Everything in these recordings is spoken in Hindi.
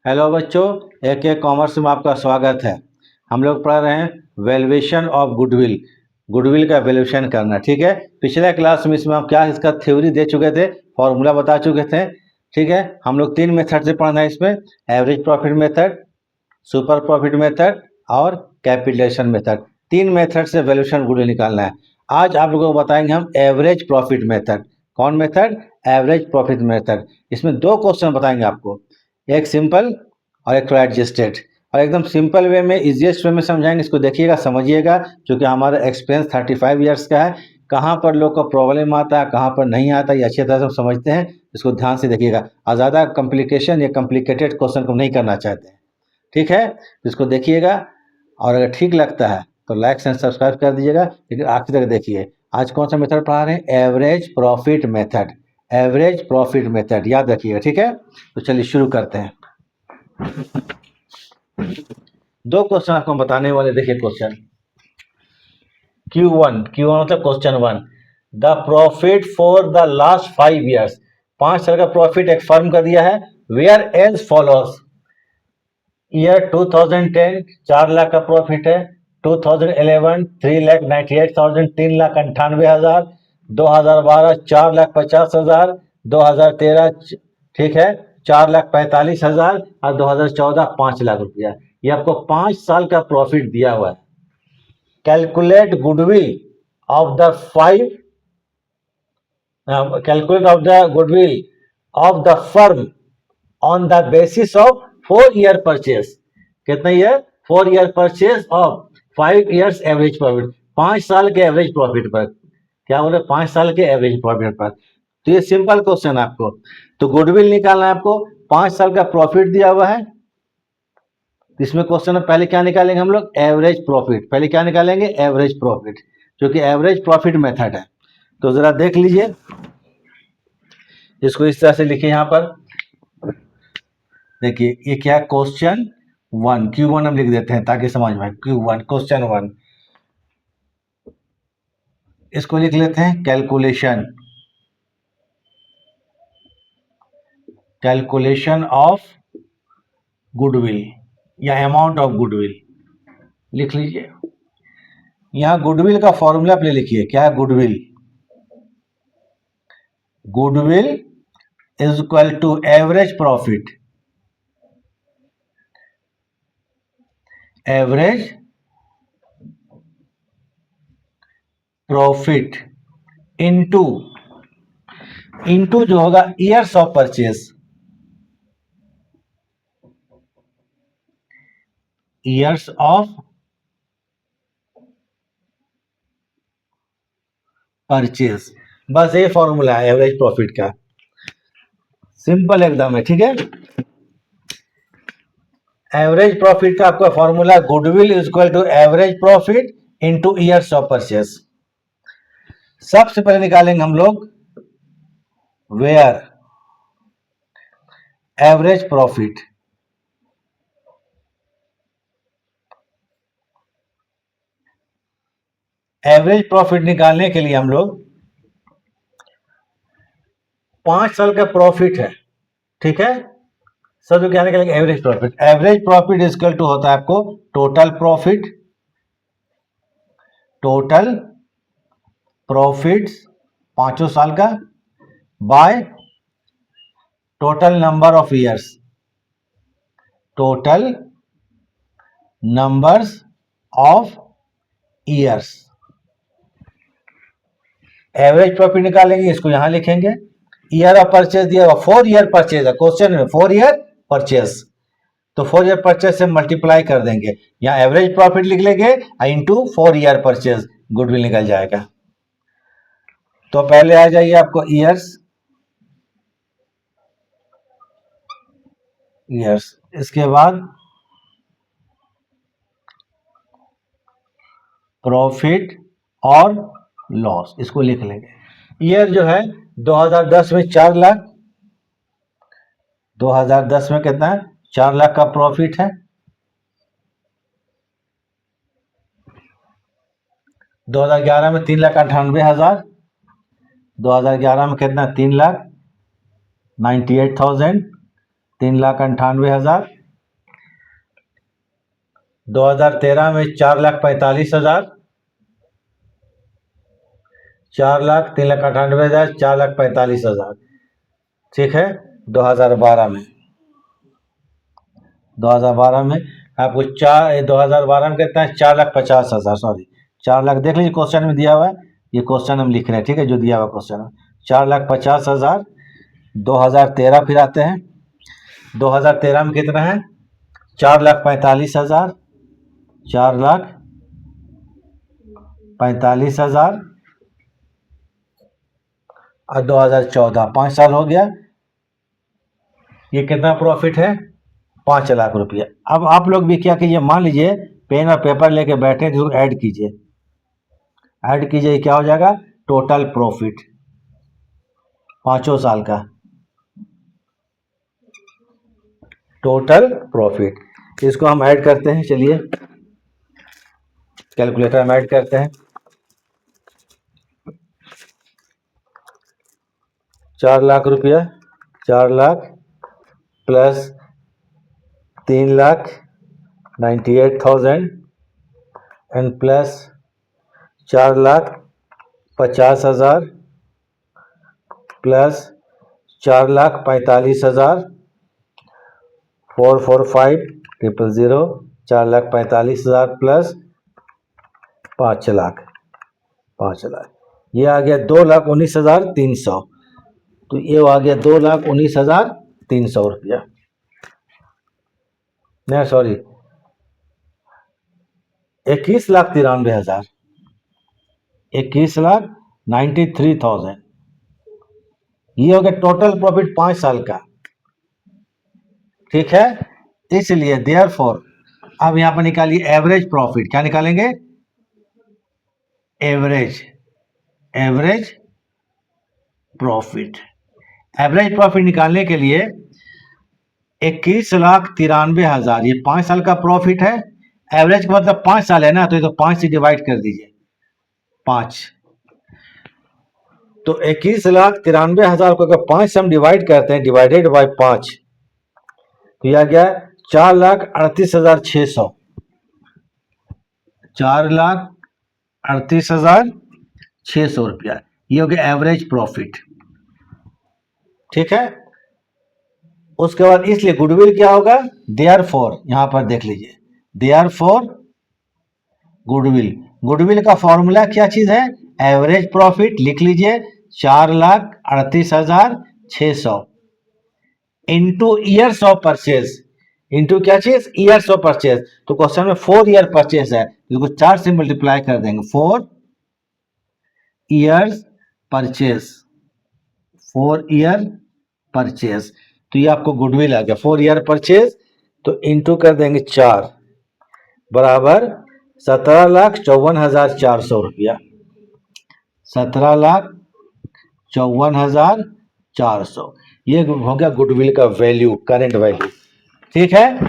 हेलो बच्चों, एक कॉमर्स में आपका स्वागत है। हम लोग पढ़ रहे हैं वैल्यूएशन ऑफ गुडविल। गुडविल का वैल्यूएशन करना, ठीक है। पिछले क्लास में इसमें हम क्या इसका थ्योरी दे चुके थे, फॉर्मूला बता चुके थे, ठीक है। हम लोग 3 मेथड से पढ़ना है इसमें, average profit method, super profit method और कैपिटलेशन मेथड। 3 मेथड से वैल्यूएशन गुडविल निकालना है। आज आप लोगों को बताएंगे हम एवरेज प्रॉफिट मेथड। कौन मेथड? Average profit method. इसमें 2 क्वेश्चन बताएंगे आपको, एक सिंपल और एक थोड़ा एडजस्टेड। और एकदम सिंपल वे में, इजीएस्ट वे में समझाएंगे। इसको देखिएगा, समझिएगा, क्योंकि हमारा एक्सपीरियंस 35 ईयर्स का है। कहाँ पर लोग को प्रॉब्लम आता है, कहाँ पर नहीं आता, ये अच्छी तरह से हम समझते हैं। इसको ध्यान से देखिएगा और ज़्यादा कॉम्प्लिकेशन या कॉम्प्लिकेटेड क्वेश्चन को नहीं करना चाहते हैं, ठीक है। इसको देखिएगा और अगर ठीक लगता है तो लाइक एंड सब्सक्राइब कर दीजिएगा, लेकिन आखिर तक देखिए। आज कौन सा मेथड पढ़ा रहे हैं? Average profit method. Average profit method याद रखिएगा, ठीक है। तो चलिए शुरू करते हैं। 2 क्वेश्चन आपको बताने वाले, देखिए क्वेश्चन Q1 मतलब question 1, the profit for the last 5 years. 5 साल का प्रॉफिट एक फर्म का दिया है, where as follows. Year 2010 4 lakh का प्रॉफिट है, 2011 3,98,000 3,98,000, 2012 4,50,000, 2013 ठीक है 4,45,000 और 2014 5 लाख रुपया। ये आपको 5 साल का प्रॉफिट दिया हुआ है। Calculate goodwill of the 5 calculate of the goodwill of the firm on the basis of 4-year purchase. कितना year? 4-year purchase of 5 years average profit. 5 साल के एवरेज प्रॉफिट पर। क्या बोले? 5 साल के एवरेज प्रॉफिट पर। तो ये सिंपल क्वेश्चन है आपको। तो गुडविल निकालना है आपको, 5 साल का प्रॉफिट दिया हुआ है। इसमें क्वेश्चन में पहले क्या निकालेंगे हम लोग? Average profit. पहले क्या निकालेंगे? एवरेज प्रॉफिट, जो कि एवरेज प्रॉफिट मेथड है। तो जरा देख लीजिए, इसको इस तरह से लिखिए। यहां पर देखिए, ये क्या है? क्वेश्चन 1, Q1 हम लिख देते हैं ताकि समझ में आए। Q1 क्वेश्चन 1, इसको लिख लेते हैं कैलकुलेशन। कैलकुलेशन ऑफ गुडविल या अमाउंट ऑफ गुडविल लिख लीजिए। यहां गुडविल का फॉर्मूला अपने लिखिए। क्या है goodwill? Goodwill is equal to average profit. Average profit into जो होगा years of purchase. Years of purchase. बस ये फॉर्मूला है एवरेज प्रॉफिट का, सिंपल एकदम है, ठीक है। एवरेज प्रॉफिट का आपका formula goodwill is equal to average profit into years of purchase. सबसे पहले निकालेंगे हम लोग where average profit. Average profit निकालने के लिए हम लोग 5 साल का प्रॉफिट है, ठीक है। सब क्या निकालेंगे? Average profit. Average profit is equal to होता है आपको टोटल प्रॉफिट। टोटल प्रॉफिट्स 5 साल का bye total number of years. Total numbers of years. Average profit निकालेंगे, इसको यहां लिखेंगे। ईयर ऑफ परचेज दिया हुआ 4 ईयर परचेज है क्वेश्चन में, 4 ईयर परचेज। तो 4 ईयर परचेज से मल्टीप्लाई कर देंगे, यहां एवरेज प्रॉफिट लिख लेंगे इंटू 4 ईयर परचेज, गुडविल निकल जाएगा। तो पहले आ जाइए आपको ईयर्स। ईयर्स, इसके बाद प्रॉफिट और लॉस, इसको लिख लेंगे। ईयर जो है 2010 में 4 लाख, 2010 में कितना है? 4 लाख का प्रॉफिट है। 2011 में 3,98,000, 2011 में कितना? 3,98,000, 3,98,000। 2013 में 4,45,000, 4,00,000, 3,98,000, 4,45,000। ठीक है। 2012 में 2012 में आपको 2012 में कितना है, 4,50,000, सॉरी 4,00,000 देख लीजिए क्वेश्चन में दिया हुआ है, ये क्वेश्चन हम लिख रहे हैं, ठीक है, जो दिया हुआ क्वेश्चन है 4,50,000। 2013 फिर आते हैं, 2013 में कितना है, 4,45,000, 4,45,000 और 2014, 5 साल हो गया, ये कितना प्रॉफिट है, 5 लाख रुपया। अब आप लोग भी क्या कीजिए, मान लीजिए पेन और पेपर लेके बैठे तो ऐड कीजिए, ऐड कीजिए, क्या हो जाएगा, टोटल प्रॉफिट 5 साल का, टोटल प्रॉफिट। इसको हम ऐड करते हैं, चलिए कैलकुलेटर में ऐड करते हैं। 4 लाख रुपया, 4 lakh plus 3,98,000 and plus 4,50,000 plus 4,45,000, 445,000, 4,45,000 plus 5 lakh, 5 lakh, ये आ गया 2,19,300। तो ये आ गया 2,19,300 रुपया, नहीं सॉरी 21,93,000, 21,93,000। ये हो गया टोटल प्रॉफिट 5 साल का। ठीक है, इसलिए देयरफॉर अब यहां पर निकालिए एवरेज प्रॉफिट। क्या निकालेंगे, average, average profit. Average profit निकालने के लिए 21,93,000 ये 5 साल का प्रॉफिट है, एवरेज का मतलब 5 साल है ना, तो ये तो 5 से डिवाइड कर दीजिए, 5। तो 21,93,000 को अगर 5 से हम डिवाइड करते हैं, डिवाइडेड बाय 5, तो यह आ गया 4,38,600, 4,38,600 रुपया। ये हो गया एवरेज प्रॉफिट। ठीक है, उसके बाद इसलिए गुडविल क्या होगा, देयरफॉर, यहां पर देख लीजिए, देयरफॉर गुडविल, गुडविल का फॉर्मूला क्या चीज है, एवरेज प्रॉफिट लिख लीजिए 4,38,600 into years of purchase, into क्या चीज, ईयर्स ऑफ परचेज। तो क्वेश्चन में 4 ईयर परचेज है, इसको 4 से मल्टीप्लाई कर देंगे, 4 ईयर्स परचेज, 4 ईयर परचेज। तो ये आपको गुडविल आ गया 4 ईयर परचेज, तो इंटू कर देंगे 4 बराबर 17,54,400 रुपया, 17,54,400। ये हो गया गुडविल का वैल्यू, करंट वैल्यू। ठीक है,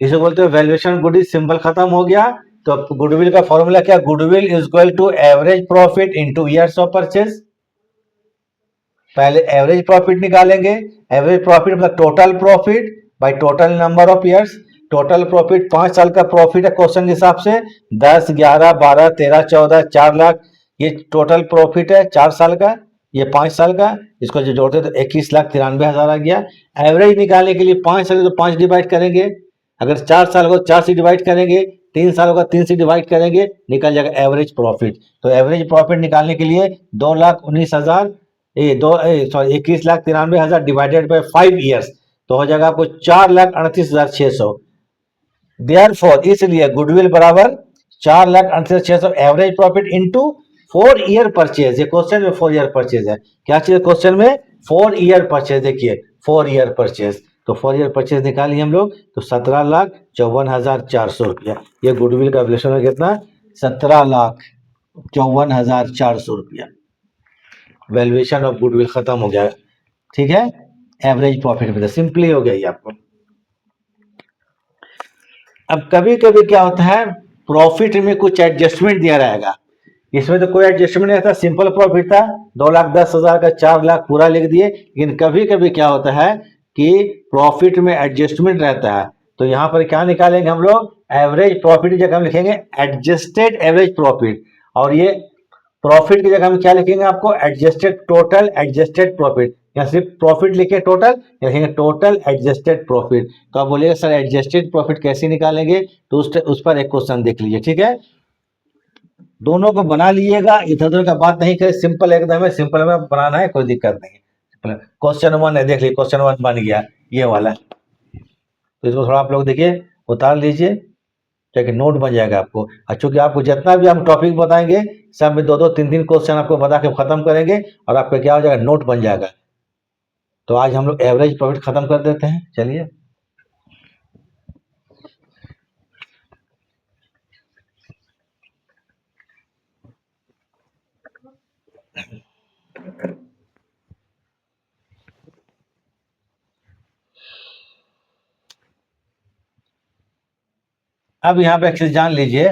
इसे बोलते हैं वैल्यूएशन गुडविल। सिंबल खत्म हो गया, तो गुडविल का फॉर्मूला क्या, goodwill is equal to average profit into years of purchase. पहले एवरेज प्रॉफिट निकालेंगे, एवरेज प्रॉफिट मतलब total profit by total number of years. Total profit 5 साल का प्रॉफिट है क्वेश्चन के हिसाब से, 10, 11, 12, 13, 14, 4 लाख, ये टोटल प्रॉफिट है 4 साल का, ये 5 साल का, इसको जो जोड़ते तो 21,93,000 आ गया। एवरेज निकालने के लिए 5 साल तो 5 डिवाइड करेंगे, अगर 4 साल हो 4 से डिवाइड करेंगे, 3 साल होगा 3 से डिवाइड करेंगे, निकल जाएगा एवरेज प्रॉफिट। तो एवरेज प्रॉफिट निकालने के लिए 2,19,000 सॉरी 21,93,000 डिवाइडेड बाय 5 ईयर्स, तो हो जाएगा आपको 4,38,600। देयरफॉर इसलिए गुडविल बराबर 4,38,600 average profit into 4 year purchase. ये क्वेश्चन में 4 ईयर परचेज है, क्या चीज क्वेश्चन में 4 ईयर परचेज, देखिए 4 ईयर परचेज, तो 4 ईयर परचेज निकालिए हम लोग, तो 17,54,400 रुपया। ये गुडविल का वैल्यूएशन है कितना, 17,54,400 रुपया। वैल्यूएशन ऑफ गुडविल खत्म हो गया। ठीक है, एवरेज प्रॉफिट में सिंपली हो गया ये आपको। अब कभी कभी क्या होता है, प्रॉफिट में कुछ एडजस्टमेंट दिया रहेगा, इसमें तो कोई एडजस्टमेंट नहीं था, सिंपल प्रॉफिट था, 2,10,000 का 4 लाख पूरा लिख दिए। लेकिन कभी कभी क्या होता है, कि प्रॉफिट में एडजस्टमेंट रहता है, तो यहाँ पर क्या निकालेंगे हम लोग, एवरेज प्रॉफिट की जगह हम लिखेंगे एडजस्टेड एवरेज प्रॉफिट, और ये प्रॉफिट की जगह हम क्या लिखेंगे, आपको एडजस्टेड टोटल एडजस्टेड प्रॉफिट, या सिर्फ प्रॉफिट लिखे टोटल, या लिखेंगे टोटल एडजस्टेड प्रॉफिट। तो आप बोलिएगा सर एडजस्टेड प्रॉफिट कैसे निकालेंगे, तो उस पर एक क्वेश्चन देख लीजिए, ठीक है। दोनों को बना लीजिएगा, इधर उधर का बात नहीं करे, सिंपल एकदम है, सिंपल में बनाना है, कोई दिक्कत नहीं है। क्वेश्चन 1 है, देख लीजिए क्वेश्चन 1 बन गया ये वाला, तो इसको थोड़ा आप लोग देखिए उतार लीजिए, ताकि नोट बन जाएगा आपको। और चूंकि आपको जितना भी हम टॉपिक बताएंगे सब में 2-2 3-3 क्वेश्चन आपको बता के खत्म करेंगे, और आपका क्या हो जाएगा, नोट बन जाएगा। तो आज हम लोग एवरेज प्रॉफिट खत्म कर देते हैं, चलिए। अब यहाँ पे एक चीज जान लीजिए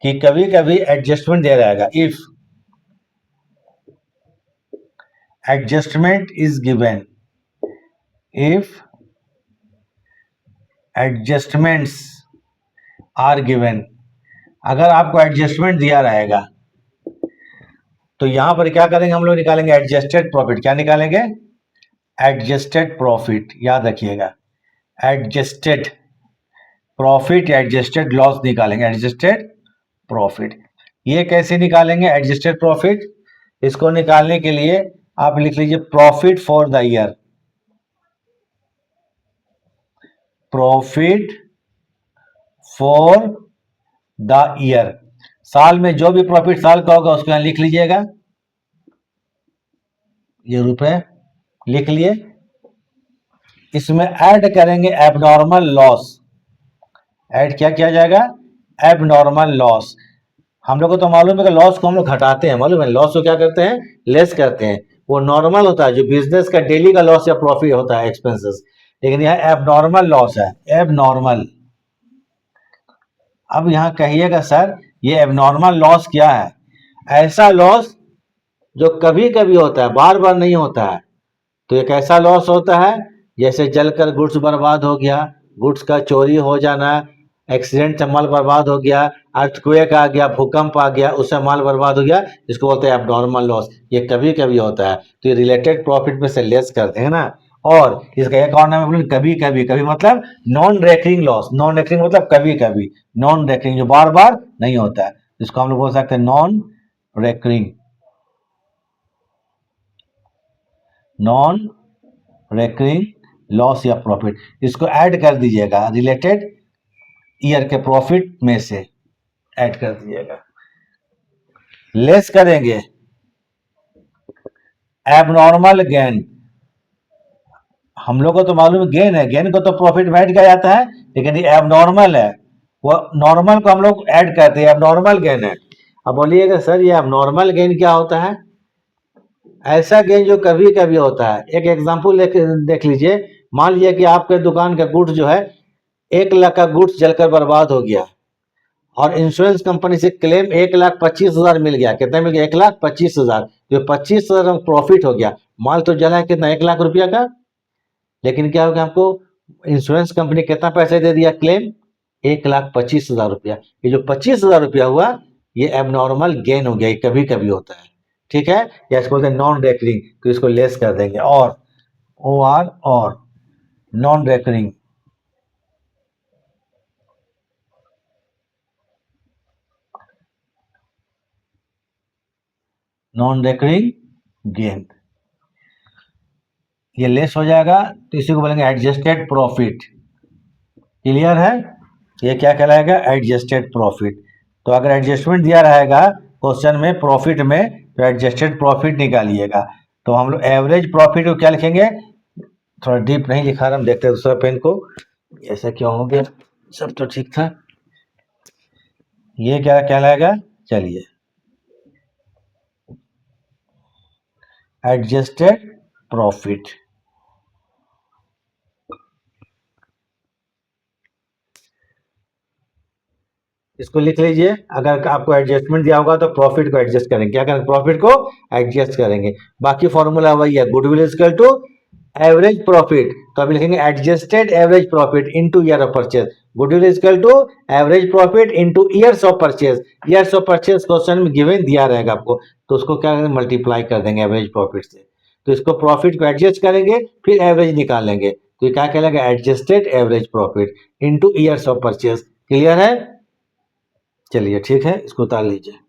कि कभी कभी एडजस्टमेंट दे रहेगा, if adjustment is given, if adjustments are given, अगर आपको एडजस्टमेंट दिया रहेगा तो यहां पर क्या करेंगे हम लोग, निकालेंगे एडजस्टेड प्रॉफिट। क्या निकालेंगे, एडजस्टेड प्रॉफिट, याद रखिएगा एडजस्टेड प्रॉफिट या एडजस्टेड लॉस निकालेंगे, एडजस्टेड प्रॉफिट। ये कैसे निकालेंगे एडजस्टेड प्रॉफिट, इसको निकालने के लिए आप लिख लीजिए profit for the year, profit for the year, साल में जो भी प्रॉफिट साल का होगा उसको यहां लिख लीजिएगा, ये रुपए लिख लिए। इसमें ऐड करेंगे एबनॉर्मल लॉस, ऐड क्या किया जाएगा, एबनॉर्मल लॉस। हम लोग को तो मालूम है कि लॉस को हम लोग घटाते हैं, मालूम है, लॉस को क्या करते हैं, लेस करते हैं। वो नॉर्मल होता है जो बिजनेस का डेली का लॉस या प्रॉफिट होता है, एक्सपेंसेस, लेकिन यह एबनॉर्मल लॉस है, एबनॉर्मल। अब यहां कहिएगा सर ये एबनॉर्मल लॉस क्या है, ऐसा लॉस जो कभी कभी होता है, बार बार नहीं होता है। तो एक ऐसा लॉस होता है जैसे जलकर गुड्स बर्बाद हो गया, गुड्स का चोरी हो जाना, एक्सीडेंट से माल बर्बाद हो गया, अर्थक्वेक आ गया, भूकंप आ गया, उससे माल बर्बाद हो गया, इसको बोलते हैं एबनॉर्मल लॉस। ये कभी कभी होता है, तो ये रिलेटेड प्रॉफिट में से लेस करते हैं ना। और इसका एक और नाम है कभी कभी, कभी मतलब non recurring loss, non recurring मतलब कभी कभी, नॉन रेकरिंग जो बार बार नहीं होता है, इसको हम लोग बोल सकते हैं non recurring, non recurring loss या प्रॉफिट। इसको ऐड कर दीजिएगा रिलेटेड ईयर के प्रॉफिट में से, ऐड कर दीजिएगा। लेस करेंगे एबनॉर्मल गेन, हम लोग को तो मालूम है गेन है, गेन को तो प्रॉफिट में ऐड किया जाता है, लेकिन ये एबनॉर्मल है, वो नॉर्मल को हम लोग ऐड करते हैं, एबनॉर्मल गेन है। अब बोलिएगा सर ये एबनॉर्मल गेन क्या होता है, ऐसा गेन जो कभी कभी होता है। एक एग्जांपल देख लीजिए, मान लीजिए कि आपके दुकान का गुड्स जो है 1 लाख का गुड्स जलकर बर्बाद हो गया, और इंश्योरेंस कंपनी से क्लेम 1,25,000 मिल गया, कितना मिल गया, 1,25,000, जो 25,000 प्रॉफिट हो गया। माल तो जला है कितना, 1 लाख रुपया का, लेकिन क्या हो गया, आपको इंश्योरेंस कंपनी कितना पैसे दे दिया, क्लेम 1,25,000 रुपया। ये जो 25,000 रुपया हुआ ये एबनॉर्मल गेन हो गया, ये कभी कभी होता है, ठीक है, या इसको बोलते हैं नॉन रेकरिंग, तो इसको लेस कर देंगे, और ओ आर और non recurring, non recurring gain, ये लेस हो जाएगा, तो इसी को बोलेंगे एडजस्टेड प्रॉफिट। क्लियर है, ये क्या कहलाएगा, एडजस्टेड प्रॉफिट। तो अगर एडजस्टमेंट दिया रहेगा क्वेश्चन में प्रॉफिट में, तो एडजस्टेड प्रॉफिट निकालिएगा। तो हम लोग एवरेज प्रॉफिट को क्या लिखेंगे, थोड़ा डीप नहीं लिखा रहा, हम देखते हैं दूसरा पेन को, ऐसा क्यों हो गया, सब तो ठीक था। ये क्या कहलाएगा, चलिए एडजस्टेड प्रॉफिट। इसको लिख लीजिए, अगर आपको एडजस्टमेंट दिया होगा तो प्रॉफिट को एडजस्ट करेंगे, क्या करेंगे, प्रॉफिट को एडजस्ट करेंगे। बाकी फॉर्मूला वही है, goodwill equal to average profit, तो अभी लिखेंगे adjusted average profit into year of purchase. Goodwill is equal to average profit into years of purchase. Years of purchase question में गिवन दिया रहेगा आपको, तो उसको क्या करेंगे, मल्टीप्लाई कर देंगे एवरेज प्रॉफिट से। तो इसको प्रॉफिट को एडजस्ट करेंगे, फिर एवरेज निकालेंगे, तो ये क्या कहलाएगा, adjusted average profit into years of purchase. Clear है? चलिए ठीक है, इसको उतार लीजिए।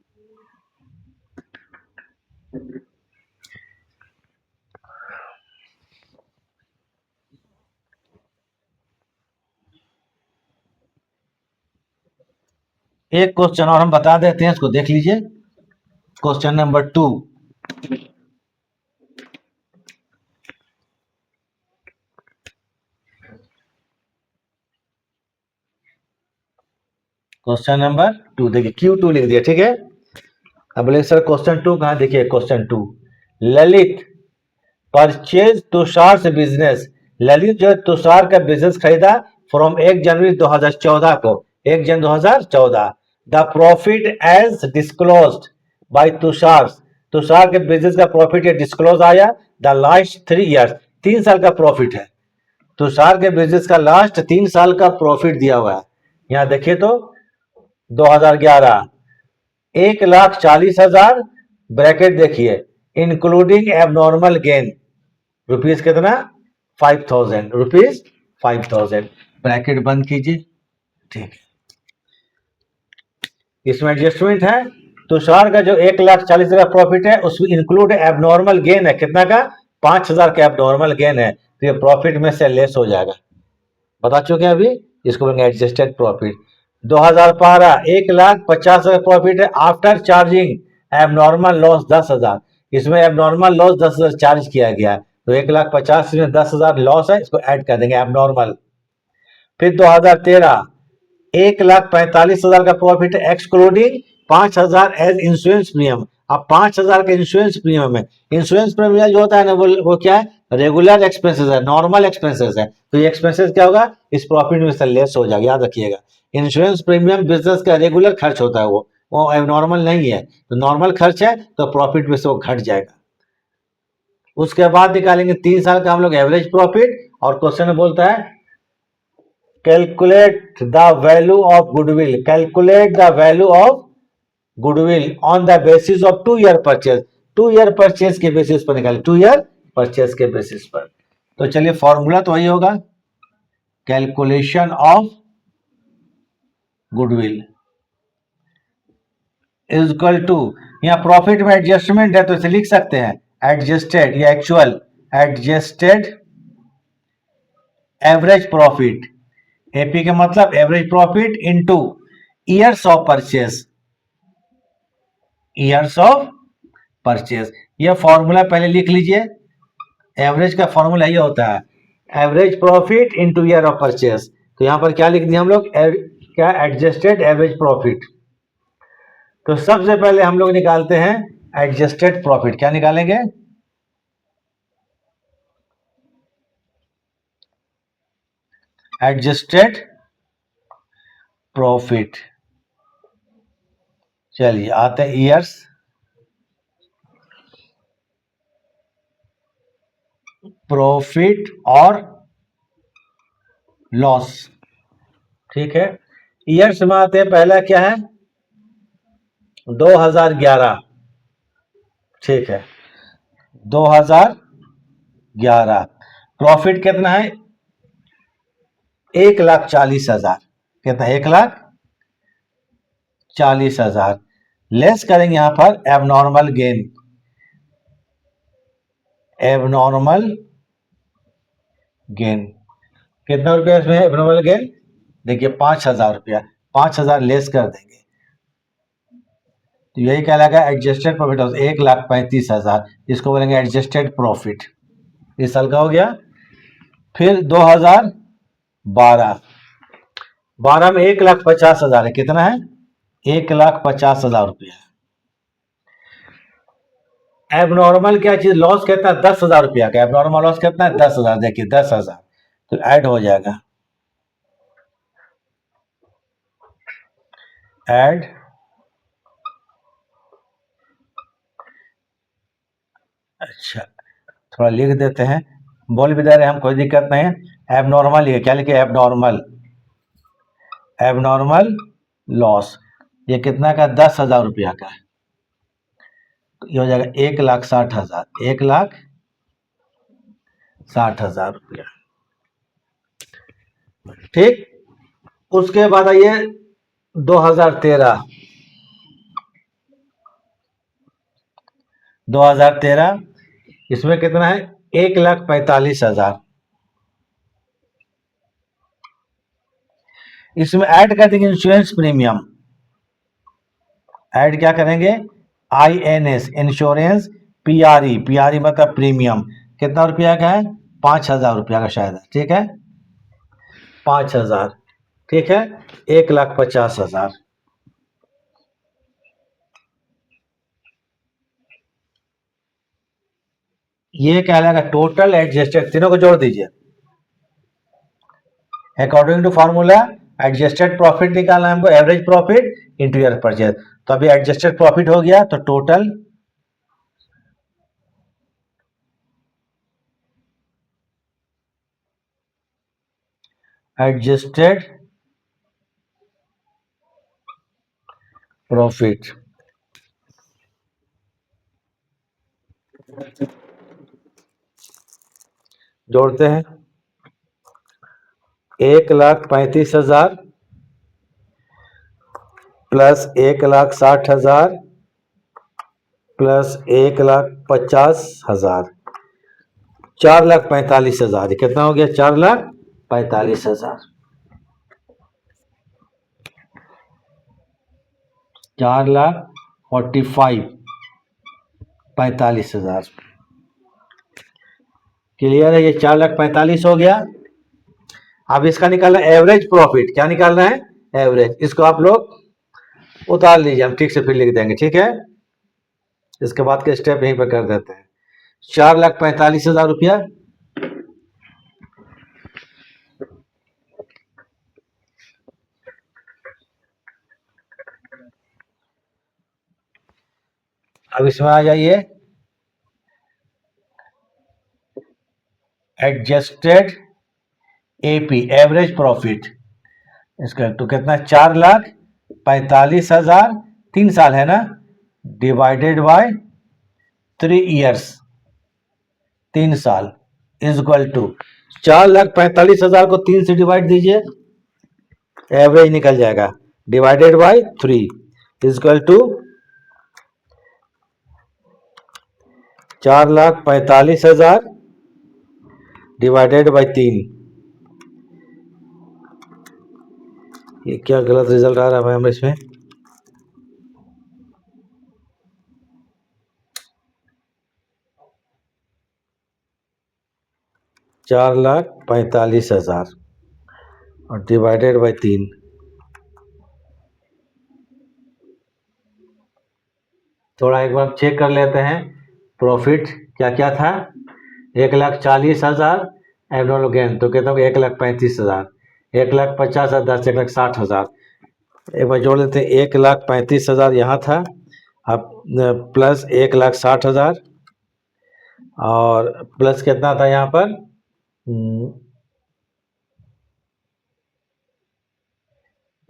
एक क्वेश्चन और हम बता देते हैं, इसको देख लीजिए। Question number 2। क्वेश्चन नंबर 2 देखिए, Q2 लिख दिया, ठीक है। अब बोले सर क्वेश्चन 2 कहाँ, देखिए क्वेश्चन 2। ललित परचेज तुषार से बिजनेस। ललित जो है तुषार का बिजनेस खरीदा फ्रॉम 1 जनवरी 2014 को, 1 जनवरी 2014। The profit as disclosed by Tushar, Tushar के बिजनेस का प्रॉफिट ये डिस्क्लोज आया। द लास्ट 3 ईयर्स, 3 साल का प्रॉफिट है। तुषार के बिजनेस का लास्ट 3 साल का प्रॉफिट दिया हुआ है। यहाँ देखिए तो 2011 1,40,000, ब्रैकेट देखिए, इंक्लूडिंग एबनॉर्मल गेन, रुपीज कितना, 5,000 रुपीज, 5,000, ब्रैकेट बंद कीजिए। ठीक है, इसमें एडजस्टमेंट है। तुषार का जो 1,40,000 प्रॉफिट है उसमें इंक्लूड एबनॉर्मल गेन है, कितना का, 5,000 का एबनॉर्मल गेन है, तो ये प्रॉफिट में से लेस हो जाएगा। बता चुके हैं अभी, इसको बोलेंगे एडजस्टेड प्रॉफिट। 2012 1,50,000 प्रॉफिट है आफ्टर चार्जिंग एबनॉर्मल लॉस 10,000, इसमें एबनॉर्मल लॉस 10,000 चार्ज किया गया, तो 1,50,000 में 10,000 लॉस है, इसको ऐड कर देंगे एबनॉर्मल। फिर 2013 1,45,000 का profit excluding 5,000 as insurance premium. अब 5,000 का इंश्योरेंस प्रीमियम है। इंश्योरेंस प्रीमियम जो होता है ना, वो क्या है, रेगुलर एक्सपेंसेस है, नॉर्मल एक्सपेंसेस है, तो ये एक्सपेंसेस क्या होगा, इस प्रॉफिट में से लेस हो जाएगा, याद रखिएगा। इंश्योरेंस प्रीमियम बिजनेस का रेगुलर खर्च होता है, वो नॉर्मल नहीं है, तो नॉर्मल खर्च है तो प्रॉफिट में से वो घट जाएगा। उसके बाद निकालेंगे 3 साल का हम लोग एवरेज प्रॉफिट, और क्वेश्चन में बोलता है calculate the value of goodwill, calculate the value of goodwill on the basis of 2 year purchase, 2 year purchase के बेसिस पर निकाले, 2 ईयर परचेज के बेसिस पर। तो चलिए फॉर्मूला तो वही होगा, calculation of goodwill is equal to, यहाँ प्रॉफिट में एडजस्टमेंट है तो इसे लिख सकते हैं एडजस्टेड या actual, adjusted average profit, AP का मतलब average profit into years of purchase, years of purchase. यह फॉर्मूला पहले लिख लीजिए, एवरेज का फॉर्मूला ये होता है average profit into year of purchase. तो यहां पर क्या लिख दिया हम लोग, क्या, एडजस्टेड एवरेज प्रॉफिट। तो सबसे पहले हम लोग निकालते हैं एडजस्टेड प्रॉफिट, क्या निकालेंगे, एडजस्टेड प्रॉफिट। चलिए आते हैं ईयर्स, प्रॉफिट और लॉस, ठीक है। ईयर्स में आते हैं, पहला क्या है, 2011, ठीक है, 2011। प्रॉफिट कितना है, 1,40,000, कितना, 1,40,000, लेस करेंगे यहां पर एबनॉर्मल गेन, एबनॉर्मल गेन कितना रुपया इसमें है, एबनॉर्मल गेन देखिए 5,000 रुपया, 5,000 लेस कर देंगे, तो यही कहलाएगा एडजस्टेड प्रॉफिट ऑफ 1,35,000, इसको बोलेंगे एडजस्टेड प्रॉफिट। इस साल का हो गया। फिर 2012, 12 में 1,50,000 है, कितना है, 1,50,000 रुपया। एबनॉर्मल क्या चीज, लॉस कितना है, 10,000 रुपया का, एबनॉर्मल लॉस कितना है, 10,000, देखिए 10,000, तो ऐड हो जाएगा, ऐड, अच्छा थोड़ा लिख देते हैं, बोल भी दे रहे हैं हम, कोई दिक्कत नहीं है। एबनॉर्मल ये क्या लिखे, एबनॉर्मल, एबनॉर्मल लॉस। ये कितना का, 10,000 रुपया का है। ये हो जाएगा 1,60,000, 1,60,000 रुपया। ठीक। उसके बाद आइए 2013, 2013 इसमें कितना है, 1,45,000। इसमें ऐड कर देंगे इंश्योरेंस प्रीमियम, ऐड क्या करेंगे, INS इंश्योरेंस, PRE, PRE मतलब प्रीमियम, कितना रुपया का है, 5,000 रुपया का शायद है, ठीक है, 5,000, ठीक है, 1,50,000। ये क्या लगेगा, टोटल एडजस्टेड, तीनों को जोड़ दीजिए according to formula. Adjusted profit निकालना है हमको, average profit into year purchase. तो अभी एडजस्टेड प्रॉफिट हो गया, तो टोटल एडजस्टेड प्रॉफिट, जोड़ते हैं, 1,35,000 प्लस 1,60,000 प्लस 1,50,000, 4,45,000। कितना हो गया, 4,45,000, 4,45,000। क्लियर है, ये 4,45,000 हो गया। अब इसका निकालना एवरेज प्रॉफिट, क्या निकालना है, एवरेज। इसको आप लोग उतार लीजिए, हम ठीक से फिर लिख देंगे, ठीक है। इसके बाद के स्टेप यहीं पर कर देते हैं। 4,45,000 रुपया, अब इसमें आ जाइए, एडजस्टेड AP एवरेज प्रॉफिट, इसका तो कितना, 4,45,000, 3 साल है ना, डिवाइडेड बाय 3 ईयर्स, 3 साल, इज इक्वल टू 4,45,000 को 3 से डिवाइड दीजिए, एवरेज निकल जाएगा, divided by 3 is equal to 4,45,000 divided by 3। ये क्या गलत रिजल्ट आ रहा है भाई हमें इसमें, $4,45,000 और डिवाइडेड बाय 3। थोड़ा एक बार चेक कर लेते हैं, प्रॉफिट क्या क्या था, 1,40,000 एबनॉर्मल गेन, तो कहता हूँ 1,35,000, 1,50,000, 1,60,000। एक बार जोड़ लेते हैं, 1,35,000 यहाँ था, अब प्लस 1,60,000 और प्लस कितना था यहाँ पर,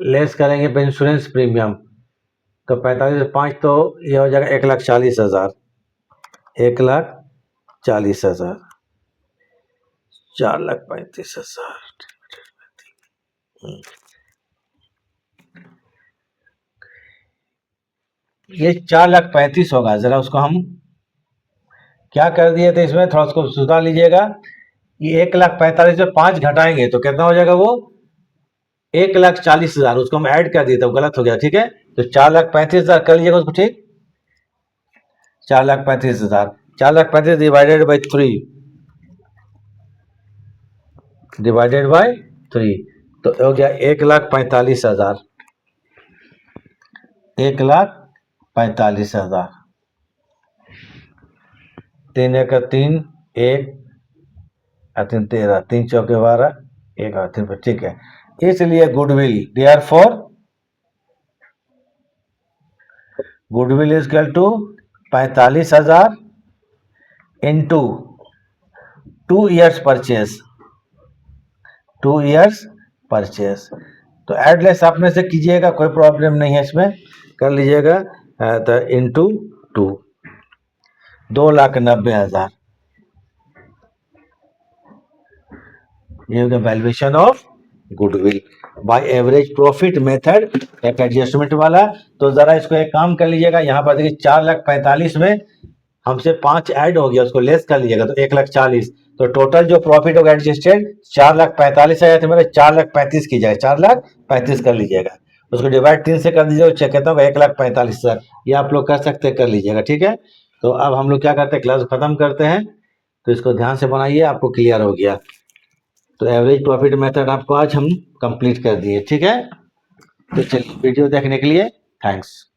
लेस करेंगे इंश्योरेंस प्रीमियम, तो 45 से 5 तो ये हो जाएगा 1,40,000, 1,40,000, 4,35,000, ये 4,35,000 होगा। जरा उसको हम क्या कर दिए थे इसमें, थोड़ा उसको सुधार लीजिएगा। ये 1,45,000 में 5 घटाएंगे तो कितना हो जाएगा, वो 1,40,000, उसको हम ऐड कर दिए तो गलत हो गया, ठीक है। तो 4,35,000 कर लीजिएगा उसको, ठीक, 4,35,000, 4,35,000 डिवाइडेड बाई 3, डिवाइडेड बाई 3, तो हो गया 1,45,000, 1,45,000, 3 एक 3, 1 3 13, 3 चौके 12, 1 और 3, ठीक है। इसलिए goodwill, dear for goodwill is equal to 45,000 into 2 years purchase, 2 years purchase. तो एड लेस आप में से कीजिएगा, कोई प्रॉब्लम नहीं है इसमें, कर लीजिएगा। तो इंटू 2, 2,90,000, ये हो गया valuation of goodwill by average profit method, एक एडजस्टमेंट वाला। तो जरा इसको एक काम कर लीजिएगा, यहाँ पर देखिए 4,45,000 में हमसे 5 ऐड हो गया, उसको लेस कर लीजिएगा तो 1,40,000। तो टोटल जो प्रॉफिट होगा एडजस्टेड 4,45,000 आया था मेरे, 4,35,000 की जाए 4,35,000 कर लीजिएगा, उसको डिवाइड 3 से कर दीजिएगा, चेक कहता हूँ 1,45,000। ये आप लोग कर सकते हैं, कर लीजिएगा, ठीक है। तो अब हम लोग क्या करते हैं, क्लास खत्म करते हैं, तो इसको ध्यान से बनाइए, आपको क्लियर हो गया। तो एवरेज प्रॉफिट मेथड आपको आज हम कंप्लीट कर दिए, ठीक है। तो चलिए, वीडियो देखने के लिए थैंक्स।